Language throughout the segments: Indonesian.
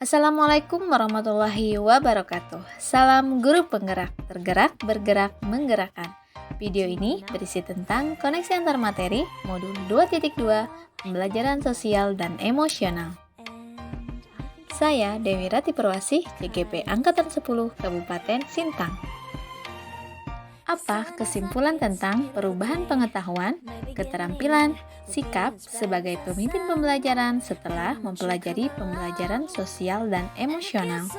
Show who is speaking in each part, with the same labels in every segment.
Speaker 1: Assalamualaikum warahmatullahi wabarakatuh. Salam guru penggerak, tergerak, bergerak, menggerakkan. Video ini berisi tentang koneksi antar materi modul 2.2 pembelajaran sosial dan emosional. Saya Dewi Rati Perwasih, CGP Angkatan 10 Kabupaten Sintang. Apa kesimpulan tentang perubahan pengetahuan, keterampilan, sikap sebagai pemimpin pembelajaran setelah mempelajari pembelajaran sosial dan emosional?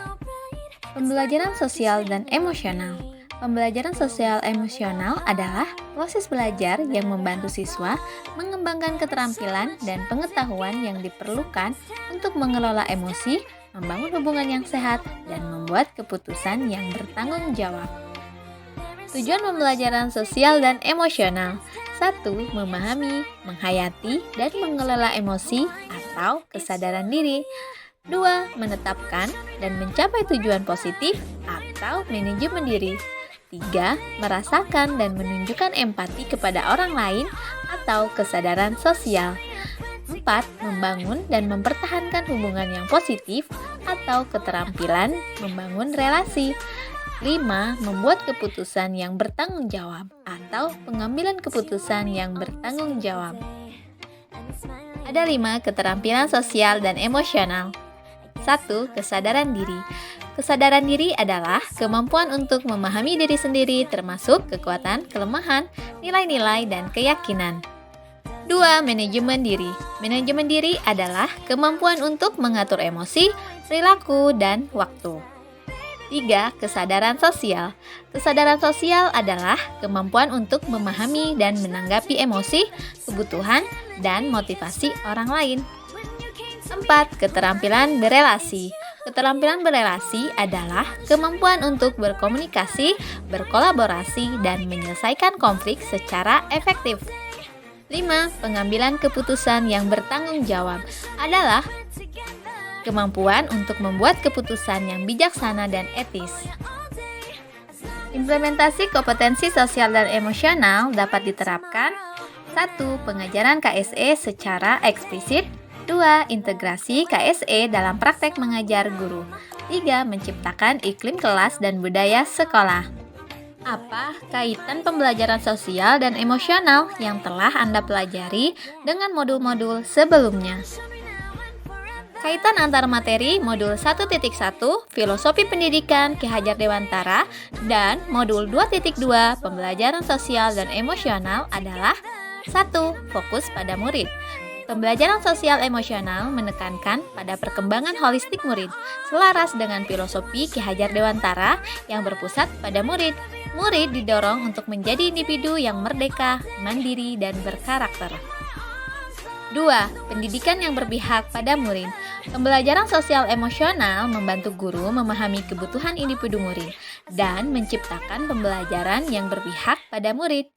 Speaker 1: Pembelajaran sosial dan emosional. Pembelajaran sosial emosional adalah proses belajar yang membantu siswa mengembangkan keterampilan dan pengetahuan yang diperlukan untuk mengelola emosi, membangun hubungan yang sehat, dan membuat keputusan yang bertanggung jawab. Tujuan pembelajaran sosial dan emosional: 1. Memahami, menghayati, dan mengelola emosi atau kesadaran diri. 2. Menetapkan dan mencapai tujuan positif atau manajemen diri. 3. Merasakan dan menunjukkan empati kepada orang lain atau kesadaran sosial. 4. Membangun dan mempertahankan hubungan yang positif atau keterampilan membangun relasi. 5. Membuat keputusan yang bertanggung jawab atau pengambilan keputusan yang bertanggung jawab. Ada 5 keterampilan sosial dan emosional. 1. Kesadaran diri. Kesadaran diri adalah kemampuan untuk memahami diri sendiri termasuk kekuatan, kelemahan, nilai-nilai, dan keyakinan. 2. Manajemen diri. Manajemen diri adalah kemampuan untuk mengatur emosi, perilaku, dan waktu. 3. Kesadaran sosial. Kesadaran sosial adalah kemampuan untuk memahami dan menanggapi emosi, kebutuhan, dan motivasi orang lain. 4. Keterampilan berelasi. Keterampilan berelasi adalah kemampuan untuk berkomunikasi, berkolaborasi, dan menyelesaikan konflik secara efektif. 5. Pengambilan keputusan yang bertanggung jawab adalah kemampuan untuk membuat keputusan yang bijaksana dan etis. Implementasi kompetensi sosial dan emosional dapat diterapkan: 1. Pengajaran KSE secara eksplisit. 2. Integrasi KSE dalam praktek mengajar guru. 3. Menciptakan iklim kelas dan budaya sekolah. Apa kaitan pembelajaran sosial dan emosional yang telah Anda pelajari dengan modul-modul sebelumnya? Kaitan antar materi modul 1.1 Filosofi Pendidikan Ki Hajar Dewantara dan modul 2.2 Pembelajaran Sosial dan Emosional adalah: 1. Fokus pada murid. Pembelajaran sosial emosional menekankan pada perkembangan holistik murid, selaras dengan filosofi Ki Hajar Dewantara yang berpusat pada murid. Murid didorong untuk menjadi individu yang merdeka, mandiri, dan berkarakter. 2. Pendidikan yang berpihak pada murid. Pembelajaran sosial emosional membantu guru memahami kebutuhan individu murid dan menciptakan pembelajaran yang berpihak pada murid.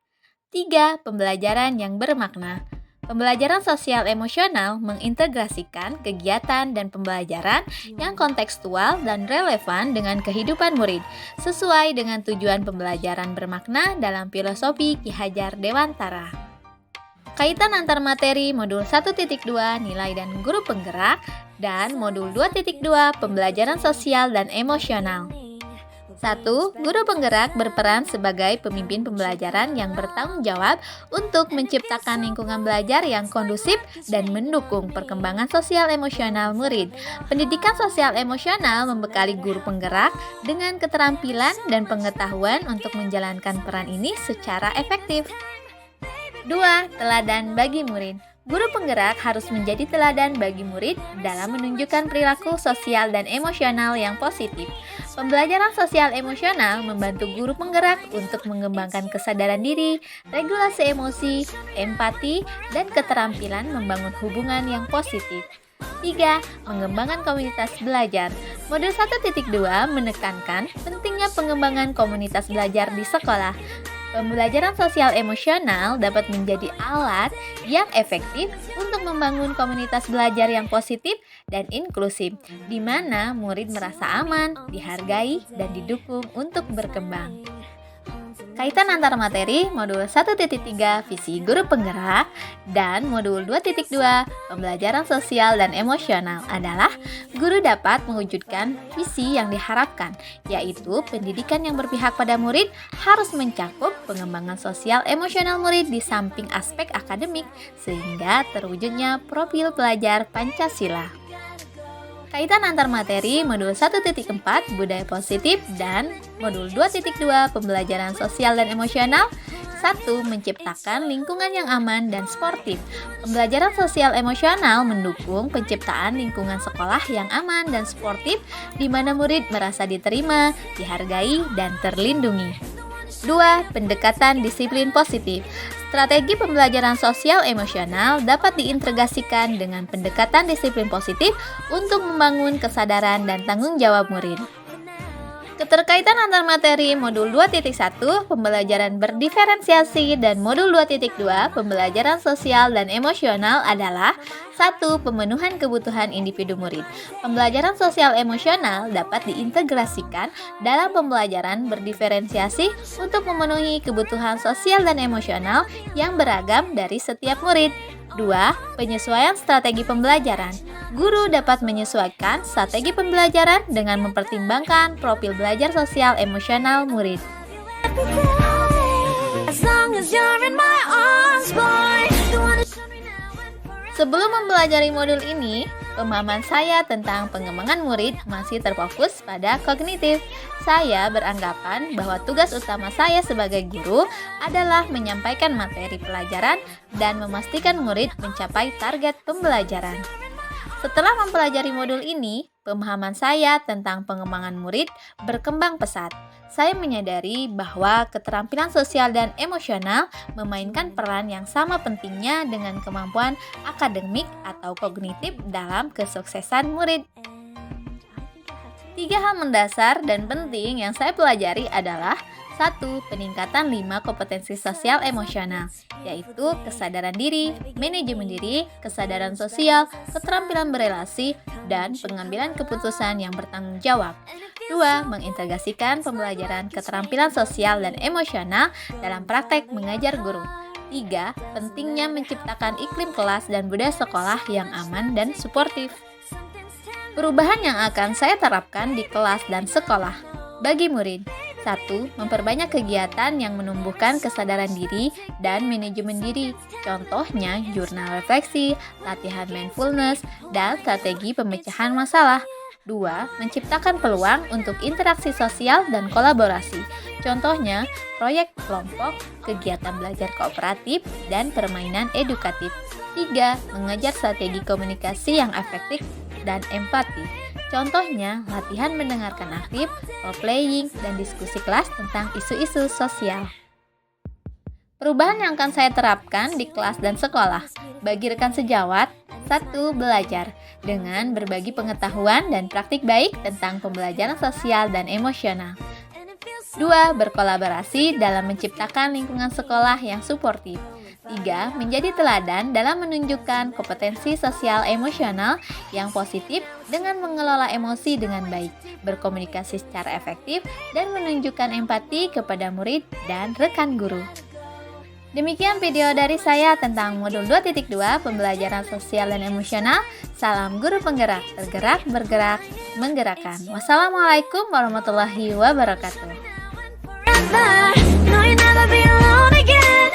Speaker 1: 3. Pembelajaran yang bermakna. Pembelajaran sosial emosional mengintegrasikan kegiatan dan pembelajaran yang kontekstual dan relevan dengan kehidupan murid, sesuai dengan tujuan pembelajaran bermakna dalam filosofi Ki Hajar Dewantara. Kaitan antar materi modul 1.2 Nilai dan Guru Penggerak dan modul 2.2 Pembelajaran Sosial dan Emosional. 1. Guru penggerak berperan sebagai pemimpin pembelajaran yang bertanggung jawab untuk menciptakan lingkungan belajar yang kondusif dan mendukung perkembangan sosial emosional murid. Pendidikan sosial emosional membekali guru penggerak dengan keterampilan dan pengetahuan untuk menjalankan peran ini secara efektif. 2. Teladan bagi murid. Guru penggerak harus menjadi teladan bagi murid dalam menunjukkan perilaku sosial dan emosional yang positif. Pembelajaran sosial emosional membantu guru penggerak untuk mengembangkan kesadaran diri, regulasi emosi, empati, dan keterampilan membangun hubungan yang positif. 3. Mengembangkan komunitas belajar. Modul 1.2 menekankan pentingnya pengembangan komunitas belajar di sekolah. Pembelajaran sosial emosional dapat menjadi alat yang efektif untuk membangun komunitas belajar yang positif dan inklusif, di mana murid merasa aman, dihargai, dan didukung untuk berkembang. Kaitan antar materi modul 1.3 visi guru penggerak dan modul 2.2 pembelajaran sosial dan emosional adalah guru dapat mewujudkan visi yang diharapkan, yaitu pendidikan yang berpihak pada murid harus mencakup pengembangan sosial emosional murid di samping aspek akademik sehingga terwujudnya profil pelajar Pancasila. Kaitan antar materi modul 1.4 budaya positif dan modul 2.2 pembelajaran sosial dan emosional. 1. Menciptakan lingkungan yang aman dan sportif. Pembelajaran sosial emosional mendukung penciptaan lingkungan sekolah yang aman dan sportif di mana murid merasa diterima, dihargai, dan terlindungi. 2. Pendekatan disiplin positif. Strategi pembelajaran sosial emosional dapat diintegrasikan dengan pendekatan disiplin positif untuk membangun kesadaran dan tanggung jawab murid. Keterkaitan antar materi modul 2.1 pembelajaran berdiferensiasi dan modul 2.2 pembelajaran sosial dan emosional adalah 1. Pemenuhan kebutuhan individu murid. Pembelajaran sosial emosional dapat diintegrasikan dalam pembelajaran berdiferensiasi untuk memenuhi kebutuhan sosial dan emosional yang beragam dari setiap murid. 2. Penyesuaian strategi pembelajaran. Guru dapat menyesuaikan strategi pembelajaran dengan mempertimbangkan profil belajar sosial emosional murid. Sebelum mempelajari modul ini, pemahaman saya tentang pengembangan murid masih terfokus pada kognitif. Saya beranggapan bahwa tugas utama saya sebagai guru adalah menyampaikan materi pelajaran dan memastikan murid mencapai target pembelajaran. Setelah mempelajari modul ini, pemahaman saya tentang pengembangan murid berkembang pesat. Saya menyadari bahwa keterampilan sosial dan emosional memainkan peran yang sama pentingnya dengan kemampuan akademik atau kognitif dalam kesuksesan murid. 3 hal mendasar dan penting yang saya pelajari adalah 1. Peningkatan 5 kompetensi sosial emosional, yaitu kesadaran diri, manajemen diri, kesadaran sosial, keterampilan berelasi, dan pengambilan keputusan yang bertanggung jawab. 2. Mengintegrasikan pembelajaran keterampilan sosial dan emosional dalam praktek mengajar guru. 3. Pentingnya menciptakan iklim kelas dan budaya sekolah yang aman dan suportif. Perubahan yang akan saya terapkan di kelas dan sekolah. Bagi murid, 1. Memperbanyak kegiatan yang menumbuhkan kesadaran diri dan manajemen diri. Contohnya, jurnal refleksi, latihan mindfulness, dan strategi pemecahan masalah. 2. Menciptakan peluang untuk interaksi sosial dan kolaborasi. Contohnya, proyek kelompok, kegiatan belajar kooperatif, dan permainan edukatif. 3. Mengajar strategi komunikasi yang efektif dan empati. Contohnya, latihan mendengarkan aktif, role-playing, dan diskusi kelas tentang isu-isu sosial. Perubahan yang akan saya terapkan di kelas dan sekolah. Bagi rekan sejawat, 1. Belajar dengan berbagi pengetahuan dan praktik baik tentang pembelajaran sosial dan emosional. 2. Berkolaborasi dalam menciptakan lingkungan sekolah yang suportif. 3. Menjadi teladan dalam menunjukkan kompetensi sosial emosional yang positif dengan mengelola emosi dengan baik, berkomunikasi secara efektif, dan menunjukkan empati kepada murid dan rekan guru. Demikian video dari saya tentang modul 2.2 pembelajaran sosial dan emosional. Salam guru penggerak, tergerak, bergerak, menggerakkan. Wassalamualaikum warahmatullahi wabarakatuh.